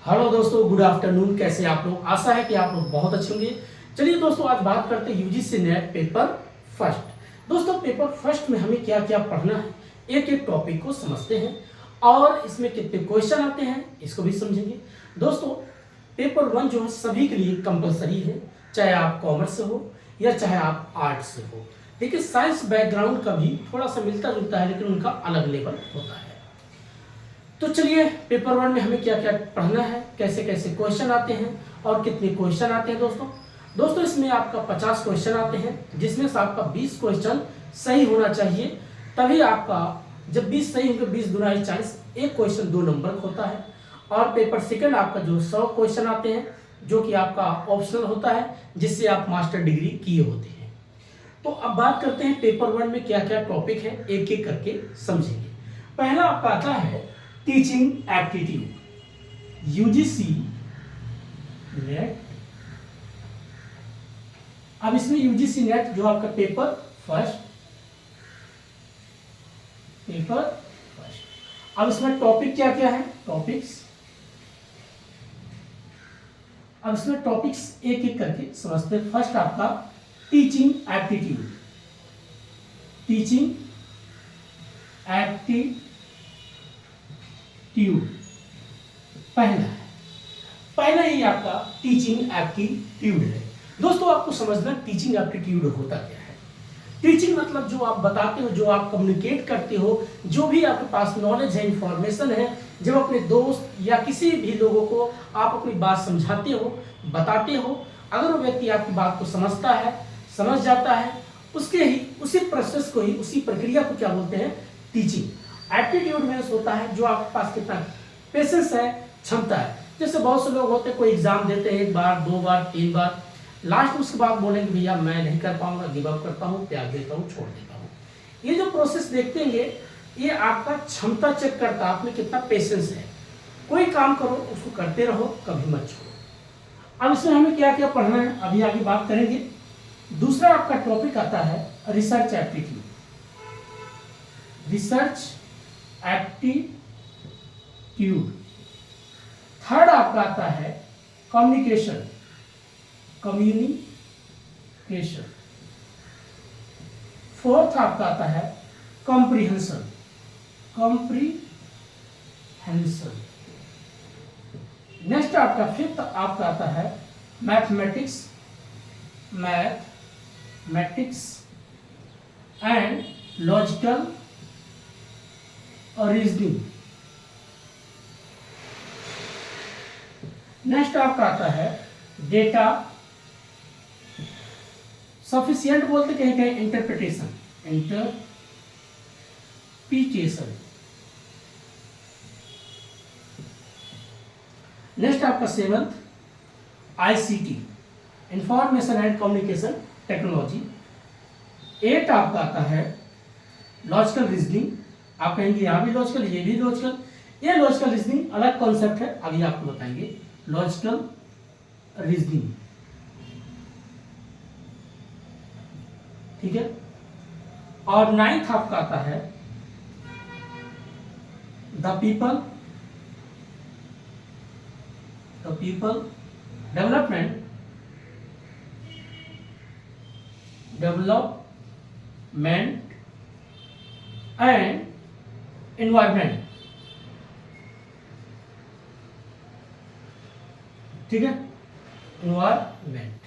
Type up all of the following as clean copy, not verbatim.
Hello दोस्तों, good afternoon. कैसे आप लोग? आशा है कि आप लोग बहुत अच्छे होंगे। चलिए दोस्तों, आज बात करते हैं यूजीसी नेट पेपर फर्स्ट। दोस्तों, पेपर फर्स्ट में हमें क्या क्या पढ़ना है, एक एक टॉपिक को समझते हैं और इसमें कितने क्वेश्चन आते हैं इसको भी समझेंगे। दोस्तों, पेपर वन जो है सभी के लिए कंपलसरी है, चाहे आप कॉमर्स से हो या चाहे आप आर्ट्स से हो। देखिए, साइंस बैकग्राउंड का भी थोड़ा सा मिलता जुलता है, लेकिन उनका अलग लेवल होता है। तो चलिए, पेपर वन में हमें क्या क्या पढ़ना है, कैसे कैसे क्वेश्चन आते हैं और कितने क्वेश्चन आते हैं। दोस्तों इसमें आपका 50 क्वेश्चन आते हैं, जिसमें से आपका 20 क्वेश्चन सही होना चाहिए। तभी आपका जब 20 सही होंगे, 20 दूनी 40, एक क्वेश्चन 2 नंबर का होता है। और पेपर सेकंड आपका जो 100 क्वेश्चन आते हैं, जो कि आपका ऑप्शनल होता है, जिससे आप मास्टर डिग्री किए होते हैं। तो अब बात करते हैं पेपर वन में क्या क्या टॉपिक है, एक एक करके समझेंगे। पहला आपका आता है टीचिंग एप्टीट्यूड, यूजीसी नेट। अब इसमें यूजीसी नेट जो आपका पेपर फर्स्ट, अब इसमें टॉपिक क्या क्या है, टॉपिक्स। अब इसमें टॉपिक्स एक एक करके समझते हैं। फर्स्ट आपका टीचिंग एप्टीट्यूड, टीचिंग एप्टीट्यूड पहला ही आपका टीचिंग एप्टीट्यूड है। दोस्तों, आपको समझना टीचिंग एप्टीट्यूड होता क्या है। टीचिंग मतलब जो आप बताते हो, जो आप कम्युनिकेट करते हो, जो भी आपके पास नॉलेज है, इंफॉर्मेशन है, जब अपने दोस्त या किसी भी लोगों को आप अपनी बात समझाते हो, बताते हो, अगर वो व्यक्ति आपकी बात को समझता है, समझ जाता है, उसी प्रोसेस को ही, उसी प्रक्रिया को क्या बोलते हैं, टीचिंग। एप्टीट्यूड मीन्स होता है जो आपके पास कितना पेशेंस है, क्षमता है। जैसे बहुत से लोग होते हैं, कोई एग्जाम देते हैं 1 बार 2 बार 3 बार, लास्ट में उसके बाद बोलेंगे भैया मैं नहीं कर पाऊंगा, गिव अप करता हूँ, त्याग देता हूँ, छोड़ देता हूँ। ये जो प्रोसेस देखते हैं, ये आपका क्षमता चेक करता है, आप में कितना पेशेंस है। कोई काम करो, उसको करते रहो, कभी मत छोड़ो। अब इसमें हमें क्या क्या पढ़ना है, अभी आगे बात करेंगे। दूसरा आपका टॉपिक आता है research aptitude, research aptitude. Third आपका आता है कम्युनिकेशन, फोर्थ आपका आता है कॉम्प्रिहेंशन, नेक्स्ट आपका फिफ्थ आपका आता है मैथमेटिक्स एंड लॉजिकल और रीजनिंग। नेक्स्ट आपका आता है डेटा सफिशिएंट, बोलते कहीं कहीं इंटरप्रिटेशन। नेक्स्ट आपका 7th ICT, information and communication technology. 8 आपका आता है लॉजिकल रीजनिंग। आप कहेंगे यहाँ भी लॉजिकल, ये भी लॉजिकल। ये लॉजिकल रीजनिंग अलग कॉन्सेप्ट है, अभी आपको बताएंगे लॉजिकल रीजनिंग, ठीक है। और 9th आपका आता है the people development and environment, ठीक है, एनवायरमेंट।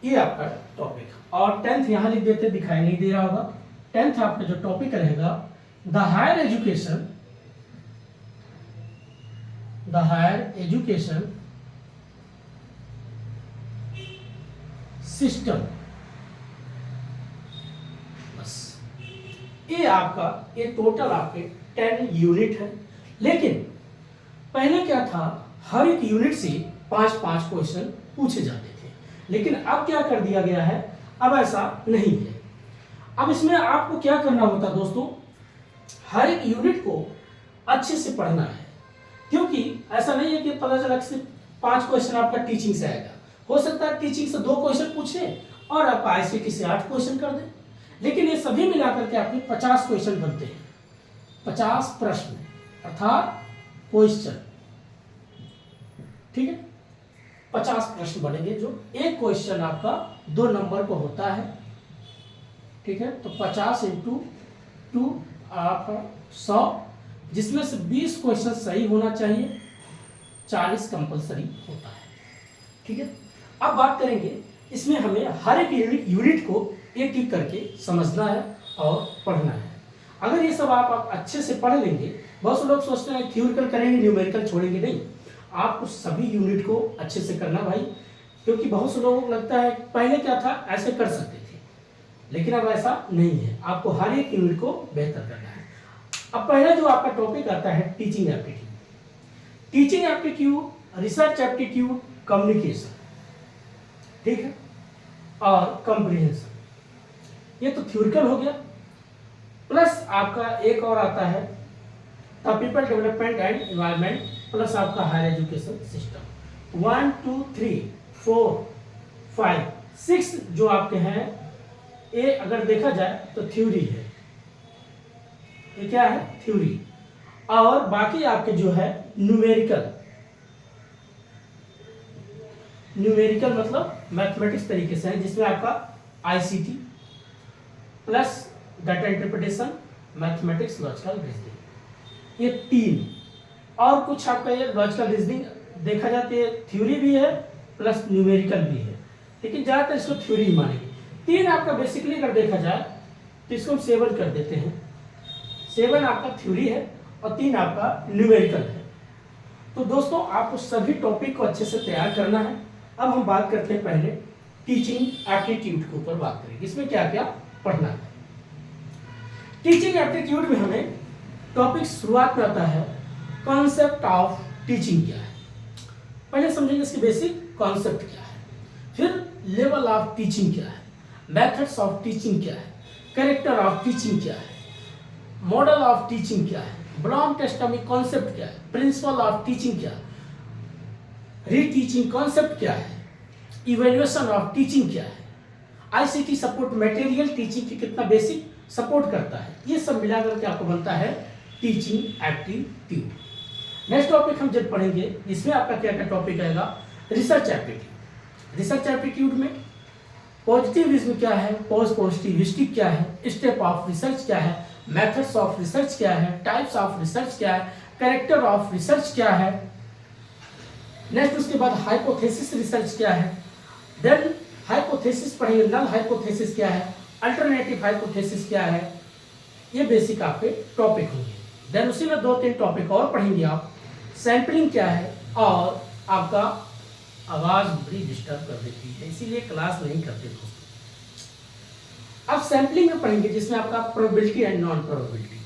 ये आपका टॉपिक। और 10th यहां लिख देते, दिखाई नहीं दे रहा होगा। 10th आपका जो टॉपिक रहेगा द हायर एजुकेशन सिस्टम। बस ये टोटल आपके 10 यूनिट है। लेकिन पहले क्या था, हर एक यूनिट से 5-5 क्वेश्चन पूछे जाते थे, लेकिन अब क्या कर दिया गया है, अब ऐसा नहीं है। अब इसमें आपको क्या करना होता है दोस्तों, हर एक यूनिट को अच्छे से पढ़ना है, क्योंकि ऐसा नहीं है कि पता चला कि सिर्फ 5 क्वेश्चन आपका टीचिंग से आएगा। हो सकता है टीचिंग से 2 क्वेश्चन पूछे और आपका आईसीटी से 8 क्वेश्चन कर दे, लेकिन ये सभी मिलाकर के आपके 50 क्वेश्चन बनते हैं, 50 प्रश्न अर्थात क्वेश्चन। ठीक है। 50 प्रश्न बनेंगे, जो एक क्वेश्चन आपका 2 नंबर को होता है, ठीक है। तो 50 इंटू 2 आप 100, जिसमें से 20 क्वेश्चन सही होना चाहिए, 40 कंपलसरी होता है, ठीक है। अब बात करेंगे, इसमें हमें हर एक यूनिट को एक एक करके समझना है और पढ़ना है। अगर ये सब आप अच्छे से पढ़ लेंगे, बहुत से लोग सोचते हैं थ्योरिकल करेंगे, न्यूमेरिकल छोड़ेंगे, नहीं, आपको सभी यूनिट को अच्छे से करना भाई, क्योंकि बहुत से लोगों को लगता है पहले क्या था, ऐसे कर सकते थे, लेकिन अब ऐसा नहीं है, आपको हर एक यूनिट को बेहतर करना है। अब पहला जो आपका टॉपिक आता है teaching aptitude. Teaching aptitude, research aptitude, communication, ठीक है, और कंप्रीहेंशन, ये तो थ्योरिकल हो गया। प्लस आपका एक और आता है the people development and environment, plus आपका हायर एजुकेशन सिस्टम। 1 2 3 4 5 6 जो आपके हैं, ये अगर देखा जाए तो थ्योरी है, ये क्या है, थ्योरी। और बाकी आपके जो है न्यूमेरिकल, न्यूमेरिकल मतलब मैथमेटिक्स तरीके से है, जिसमें आपका ICT plus data interpretation, mathematics, logical reasoning, ये 3। और कुछ आपका ये लॉजिकल रीजनिंग देखा जाता है, थ्योरी भी है प्लस न्यूमेरिकल भी है, लेकिन ज़्यादातर इसको थ्योरी ही मानेंगे। 3 आपका बेसिकली अगर देखा जाए तो इसको हम 7 कर देते हैं, 7 आपका थ्योरी है और 3 आपका न्यूमेरिकल है। तो दोस्तों आपको सभी टॉपिक को अच्छे से तैयार करना है। अब हम बात करते हैं पहले टीचिंग एप्टीट्यूड के ऊपर बात करेंगे, इसमें क्या क्या पढ़ना है। टीचिंग एप्टीट्यूड में हमें टॉपिक शुरुआत में आता है कॉन्सेप्ट ऑफ टीचिंग क्या है, पहले समझेंगे इसके बेसिक कॉन्सेप्ट क्या है, फिर लेवल ऑफ टीचिंग क्या है, मेथड्स ऑफ टीचिंग क्या है, कैरेक्टर ऑफ टीचिंग क्या है, मॉडल ऑफ टीचिंग क्या है, ब्लॉम टेस्टोमी कॉन्सेप्ट क्या है, प्रिंसिपल ऑफ टीचिंग क्या है, रीटीचिंग कॉन्सेप्ट क्या है, इवैल्यूएशन ऑफ टीचिंग क्या है, आईसीटी सपोर्ट मटेरियल टीचिंग की कितना बेसिक सपोर्ट करता है, ये सब मिलाकर के आपको बनता है टीचिंग एप्टीट्यूड। नेक्स्ट टॉपिक हम जब पढ़ेंगे, इसमें आपका क्या क्या टॉपिक आएगा, रिसर्च एप्टीट्यूड। रिसर्च एप्टीट्यूड में पॉजिटिविज्म क्या है, पॉजिटिविस्टिक क्या है, स्टेप ऑफ रिसर्च क्या है, मेथड्स ऑफ रिसर्च क्या है, टाइप्स ऑफ रिसर्च क्या है, कैरेक्टर ऑफ रिसर्च क्या है। नेक्स्ट उसके बाद हाइपोथेसिस रिसर्च क्या है, देन हाइपोथेसिस पढ़ेंगे, नल हाइपोथेसिस क्या है, अल्टरनेटिव हाइपोथेसिस क्या है, ये बेसिक आपके टॉपिक होंगे। देन उसी में 2-3 टॉपिक और पढ़ेंगे आप, सैंपलिंग क्या है, और आपका आवाज बड़ी डिस्टर्ब कर देती है, इसीलिए क्लास नहीं करते दोस्तों। अब सैंपलिंग में पढ़ेंगे, जिसमें आपका प्रोबेबिलिटी एंड नॉन प्रोबेबिलिटी,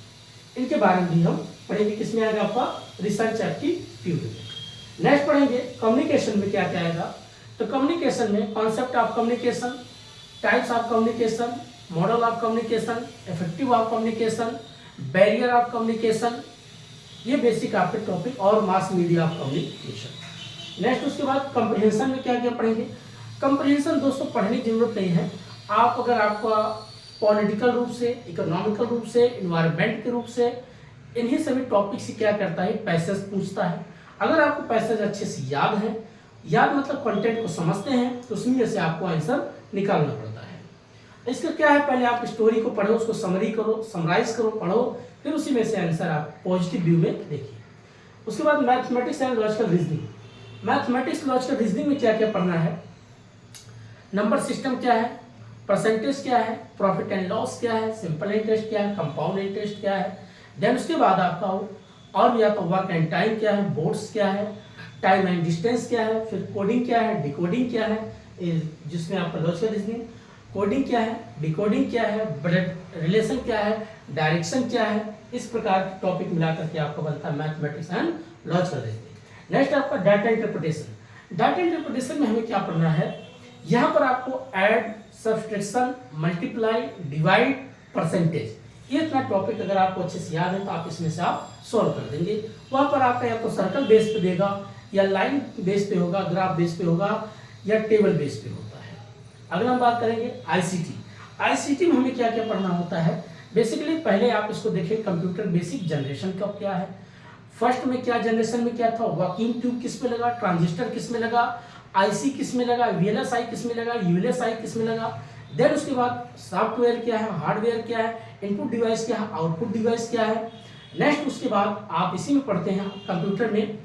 इनके बारे में भी हम पढ़ेंगे, किसमें आएगा आपका रिसर्च एप्टीट्यूड में। नेक्स्ट पढ़ेंगे कम्युनिकेशन में क्या क्या आएगा, तो कम्युनिकेशन में concept of communication, types of communication, model of communication, effective of communication, barrier of communication, ये बेसिक आपके टॉपिक, और mass media of communication. Next उसके बाद कंप्रीहेंशन में क्या क्या पढ़ेंगे। कंप्रीहेंशन दोस्तों पढ़ने की जरूरत नहीं है, आप अगर आपका पॉलिटिकल रूप से, इकोनॉमिकल रूप से, इन्वायरमेंट के रूप से, इन्हीं सभी टॉपिक से क्या करता है, पैसेज पूछता है। अगर आपको पैसेज अच्छे से याद है, याद मतलब कंटेंट को समझते हैं, तो उसमें से आपको आंसर निकालना पड़ता है। इसका क्या है, पहले आप स्टोरी को पढ़ो, उसको समरी करो, समराइज करो, पढ़ो, फिर उसी में से आंसर आप पॉजिटिव व्यू में देखिए। उसके बाद mathematics and logical reasoning. Mathematics logical reasoning में क्या क्या पढ़ना है, नंबर सिस्टम क्या है, परसेंटेज क्या है, प्रॉफिट एंड लॉस क्या है, सिंपल इंटरेस्ट क्या है, कंपाउंड इंटरेस्ट क्या है। देन उसके बाद आपका और या तो वर्क एंड टाइम क्या है, बोर्ड्स क्या है, टाइम एंड डिस्टेंस क्या है, फिर कोडिंग क्या है, डिकोडिंग क्या है, जिसमें आपका लॉजिकल रीजनिंग, कोडिंग क्या है, डिकोडिंग क्या है, ब्लड रिलेशन क्या है, डायरेक्शन क्या है, इस प्रकार के टॉपिक मिलाकर के आपको बनता है mathematics and logical reasoning. Next आपका डाटा इंटरप्रिटेशन। डाटा इंटरप्रिटेशन में हमें क्या पढ़ना है, यहाँ पर आपको add, subtraction, multiply, divide, percentage, ये इतना टॉपिक अगर आपको अच्छे से याद है तो आप इसमें से आप सॉल्व कर देंगे। वहाँ पर आपका या तो सर्कल बेस पे देगा, या लाइन बेस पे होगा, ग्राफ बेस पे होगा, या टेबल बेस पे होता है। अगला हम बात करेंगे आईसीटी। आईसीटी में हमें क्या क्या पढ़ना होता है, बेसिकली पहले आप इसको देखें, कंप्यूटर बेसिक जनरेशन का क्या है, फर्स्ट में क्या जनरेशन में क्या था, वैक्यूम ट्यूब किस में लगा, ट्रांजिस्टर किस में लगा, आईसी किस में लगा, वीएलएसआई किस में लगा, यूएलएसआई किस में लगा। देन उसके बाद सॉफ्टवेयर क्या है, हार्डवेयर क्या है, इनपुट डिवाइस क्या है, आउटपुट डिवाइस क्या है। नेक्स्ट उसके बाद आप इसी में पढ़ते हैं कंप्यूटर में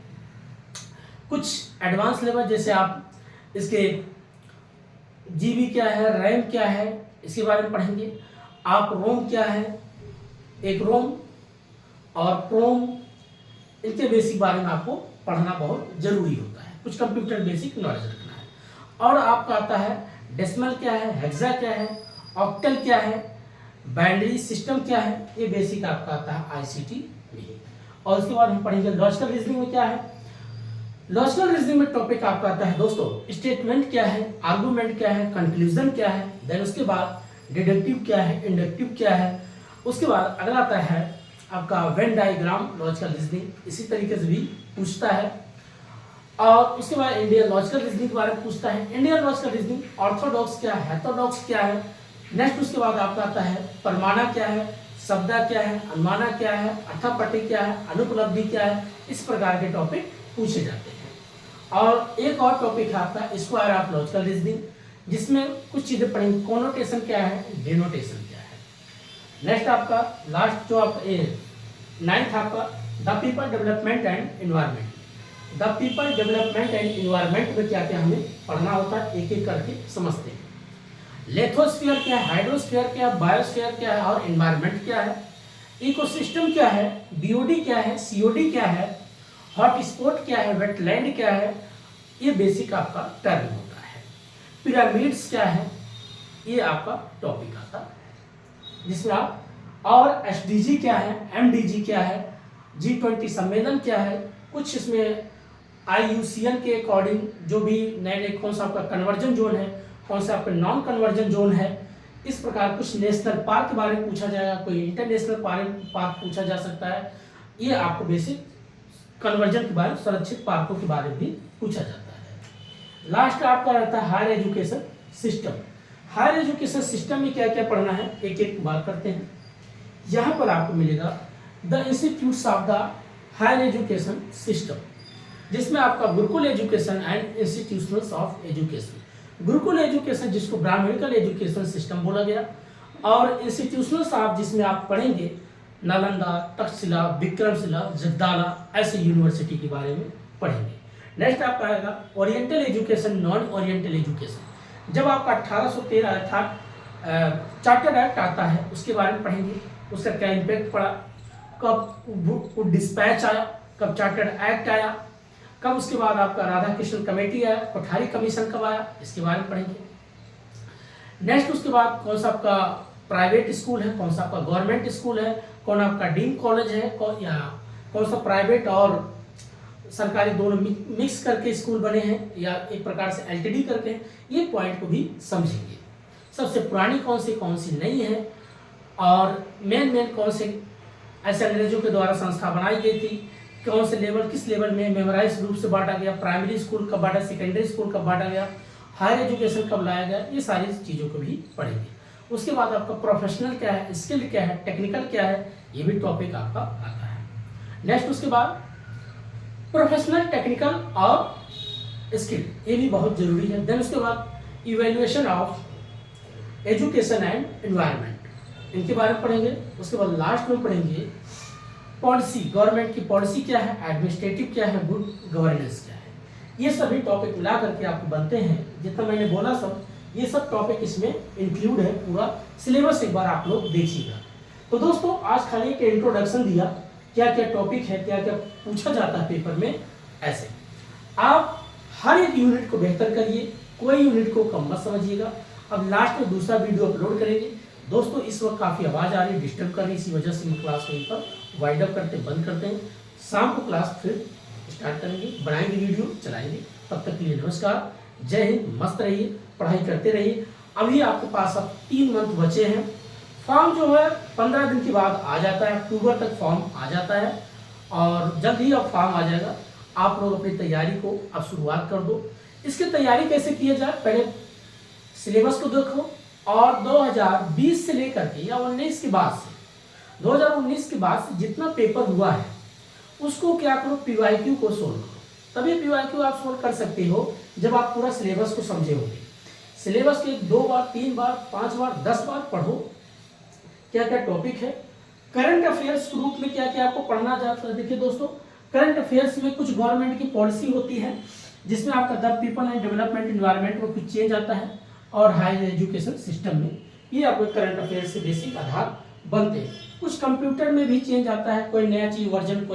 कुछ एडवांस लेवल, जैसे आप इसके जीबी क्या है, रैम क्या है, इसके बारे में पढ़ेंगे। आप रोम क्या है, एक रोम और प्रोम, इनके बेसिक बारे में आपको पढ़ना बहुत जरूरी होता है, कुछ कंप्यूटर बेसिक नॉलेज रखना है। और आपका आता है डेसिमल क्या है, हेक्सा क्या है, ऑक्टल क्या है, बाइनरी सिस्टम क्या है, ये बेसिक आपका आता है आईसीटी में। और उसके बाद हम पढ़ेंगे लॉजिकल रीजनिंग में क्या है। लॉजिकल रीजनिंग में टॉपिक आपका आता है दोस्तों स्टेटमेंट क्या है, आर्गुमेंट क्या है, कंक्लूजन क्या है, देन उसके बाद डिडक्टिव क्या है, इंडक्टिव क्या है। उसके बाद अगला आता है आपका वेन डायग्राम लॉजिकल रीजनिंग, इसी तरीके से भी पूछता है। और उसके बाद इंडियन लॉजिकल रीजनिंग के बारे में पूछता है। इंडियन लॉजिकल रीजनिंग ऑर्थोडॉक्स क्या है, हेटेरोडॉक्स क्या है। नेक्स्ट उसके बाद आपका आता है परमाणा क्या है, शब्दा क्या है, अनुमाना क्या है, अर्थापट्टी क्या है, अनुपलब्धि क्या है। इस प्रकार के टॉपिक पूछे जाते हैं। और एक और टॉपिक है आपका स्क्वायर ऑफ लॉजिकल रीजनिंग, जिसमें कुछ चीजें पढ़ेंगे, कोनोटेशन क्या है, डिनोटेशन क्या है। नेक्स्ट आपका लास्ट जो आप नाइन्थ आपका the people development and environment. The people development and environment में क्या क्या हमें पढ़ना होता है, एक एक करके समझते हैं। लेथोस्फीयर क्या है, हाइड्रोस्फीयर क्या है, बायोस्फीयर क्या है और एनवायरमेंट क्या है। इकोसिस्टम क्या है, बीओडी क्या है, सीओडी क्या है, हॉटस्पॉट क्या है, वेटलैंड क्या है। ये बेसिक आपका टर्म होता है। पिरामिड्स क्या है, ये आपका टॉपिक आता है, जिसमें आप और एसडीजी क्या है, एमडीजी क्या है, G20 सम्मेलन क्या है। कुछ इसमें IUCN के अकॉर्डिंग जो भी नए नए कौन सा आपका कन्वर्जन जोन है, कौन सा आपका नॉन कन्वर्जन जोन है, इस प्रकार कुछ नेशनल पार्क के बारे में पूछा जाएगा, कोई इंटरनेशनल पार्क पूछा जा सकता है। ये आपको बेसिक कन्वर्जन के बारे में, संरक्षित पार्कों के बारे में भी पूछा जाता है। लास्ट आपका रहता है higher education system. Higher education system में क्या क्या पढ़ना है, एक एक बात करते हैं। यहाँ पर आपको मिलेगा the institutes of the higher education system, जिसमें आपका gurukul education and institutions of education. Gurukul education जिसको ब्राह्मणिकल एजुकेशन सिस्टम बोला गया, और इंस्टीट्यूशंस ऑफ जिसमें आप पढ़ेंगे नालंदा, तक्षशिला, विक्रमशिला, जगदाला, ऐसे यूनिवर्सिटी के बारे में पढ़ेंगे। नेक्स्ट आपका आएगा oriental education, non oriental education. जब आपका 1813 था चार्टर्ड एक्ट आता है, उसके बारे में पढ़ेंगे, उसका क्या इम्पैक्ट पड़ा, कब डिस्पैच आया, कब चार्टर्ड एक्ट आया, कब उसके बाद आपका राधा कृष्ण कमेटी आया, कोठारी कमीशन कब आया, इसके बारे में पढ़ेंगे। नेक्स्ट उसके बाद कौन सा आपका प्राइवेट स्कूल है, कौन सा आपका गवर्नमेंट स्कूल है, कौन आपका डीम कॉलेज है, कौन सा प्राइवेट और सरकारी दोनों मिक्स करके स्कूल बने हैं, या एक प्रकार से एलटीडी करके हैं। ये पॉइंट को भी समझेंगे। सबसे पुरानी कौन सी नई है, और मेन कौन से ऐसे अंग्रेजों के द्वारा संस्था बनाई गई थी, कौन से लेवल, किस लेवल में मेमोराइज रूप से बांटा गया, प्राइमरी स्कूल कब बांटा, सेकेंडरी स्कूल कब बांटा गया, हायर एजुकेशन कब लाया गया, ये सारी चीज़ों को भी पढ़ेंगे। उसके बाद आपका प्रोफेशनल क्या है, स्किल क्या है, टेक्निकल क्या है, ये भी टॉपिक आपका आता है। नेक्स्ट उसके बाद प्रोफेशनल, टेक्निकल और स्किल, ये भी बहुत जरूरी है। देन उसके बाद evaluation of education and environment, इनके बारे में पढ़ेंगे। उसके बाद लास्ट में पढ़ेंगे पॉलिसी, गवर्नमेंट की पॉलिसी क्या है, एडमिनिस्ट्रेटिव क्या है, गुड गवर्नेंस क्या है। ये सभी टॉपिक मिला करके आपको बनते हैं। जितना मैंने बोला सब, ये सब टॉपिक इसमें इंक्लूड है। पूरा सिलेबस एक बार आप लोग देखिएगा। तो दोस्तों आज खाली एक इंट्रोडक्शन दिया, क्या क्या टॉपिक है, क्या क्या पूछा जाता है पेपर में। ऐसे आप हर एक यूनिट को बेहतर करिए, कोई यूनिट को कम मत समझिएगा। अब लास्ट में दूसरा वीडियो अपलोड करेंगे। दोस्तों इस वक्त काफ़ी आवाज़ आ रही है, डिस्टर्ब कर रही है, इसी वजह से हम क्लास को पर वाइड अप करते बंद करते हैं। शाम को क्लास फिर स्टार्ट करेंगे, बनाएंगे वीडियो, चलाएंगे। तब तक के लिए नमस्कार, जय हिंद, मस्त रहिए, पढ़ाई करते रहिए। अभी आपके पास अब 3 मंथ बचे हैं। फॉर्म जो है 15 दिन के बाद आ जाता है, अक्टूबर तक फॉर्म आ जाता है, और जल्द ही अब फॉर्म आ जाएगा। आप लोग अपनी तैयारी को अब शुरुआत कर दो। इसकी तैयारी कैसे किया जाए, पहले सिलेबस को देखो, और 2020 से लेकर के या 19 के बाद से, 2019 के बाद से जितना पेपर हुआ है उसको क्या करो, पीवाईक्यू को सोल्व करो। तभी पीवाईक्यू आप सोल्व कर सकते हो जब आप पूरा सिलेबस को समझे होंगे। सिलेबस के 2 बार 3 बार 5 बार 10 बार पढ़ो, क्या क्या टॉपिक है। करंट अफेयर्स के रूप में क्या क्या आपको पढ़ना जाता है। देखिए दोस्तों, करंट अफेयर्स में कुछ गवर्नमेंट की पॉलिसी होती है जिसमें आपका the people and development environment में कुछ चेंज आता है, और हायर एजुकेशन सिस्टम में, ये आपको करंट अफेयर्स से बेसिक आधार बनते हैं। कुछ कंप्यूटर में भी चेंज आता है, कोई नया चीज वर्जन,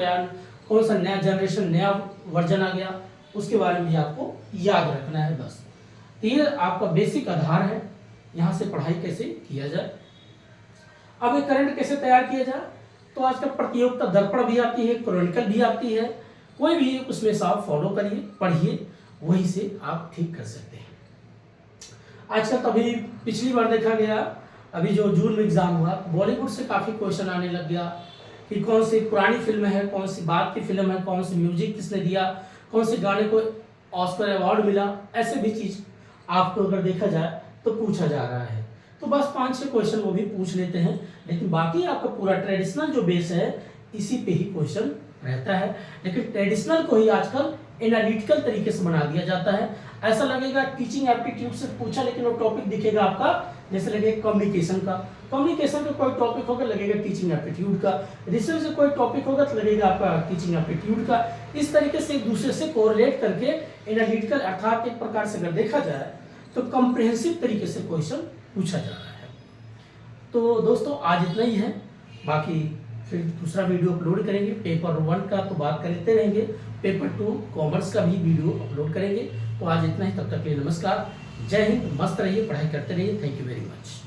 कौन सा नया जनरेशन नया वर्जन आ गया, उसके बारे में भी आपको याद रखना है बस। तो ये आपका बेसिक आधार है, यहाँ से पढ़ाई कैसे किया जाए। अब ये करंट कैसे तैयार किया जाए, तो आजकल प्रतियोगिता दर्पण भी आती है, क्रॉनिकल भी आती है, कोई भी उसमें से आप फॉलो करिए, पढ़िए, वहीं से आप ठीक कर सकते हैं। आजकल तो अभी पिछली बार देखा गया, अभी जो जून में एग्जाम हुआ, बॉलीवुड से काफ़ी क्वेश्चन आने लग गया कि कौन सी पुरानी फिल्म है, कौन सी बात की फिल्म है, कौन सी म्यूजिक किसने दिया, कौन से गाने को ऑस्कर अवार्ड मिला, ऐसे भी चीज़ आपको अगर देखा जाए तो पूछा जा रहा है। तो बस 5-6 क्वेश्चन वो भी पूछ लेते हैं, लेकिन बाकी आपका पूरा ट्रेडिशनल जो बेस है इसी पे ही क्वेश्चन रहता है। लेकिन ट्रेडिशनल को ही आजकल एनालिटिकल तरीके से बना दिया जाता है। ऐसा लगेगा टीचिंग एप्टीट्यूड से पूछा, लेकिन वो टॉपिक दिखेगा आपका जैसे लगेगा कम्युनिकेशन का कोई टॉपिक होगा लगेगा टीचिंग एप्टीट्यूड का, रिसर्च से कोई टॉपिक होगा तो लगेगा आपका टीचिंग एप्टीट्यूड का। इस तरीके से एक दूसरे से कोरिलेट करके एनालिटिकल, अर्थात एक प्रकार से अगर देखा जाए तो कॉम्प्रिहेंसिव तरीके से क्वेश्चन पूछा जा रहा है। तो दोस्तों आज इतना ही है, बाकी फिर दूसरा वीडियो अपलोड करेंगे। पेपर 1 का तो बात करते रहेंगे, पेपर 2 कॉमर्स का भी वीडियो अपलोड करेंगे। तो आज इतना ही, तब तक के लिए नमस्कार, जय हिंद, मस्त रहिए, पढ़ाई करते रहिए। Thank you very much.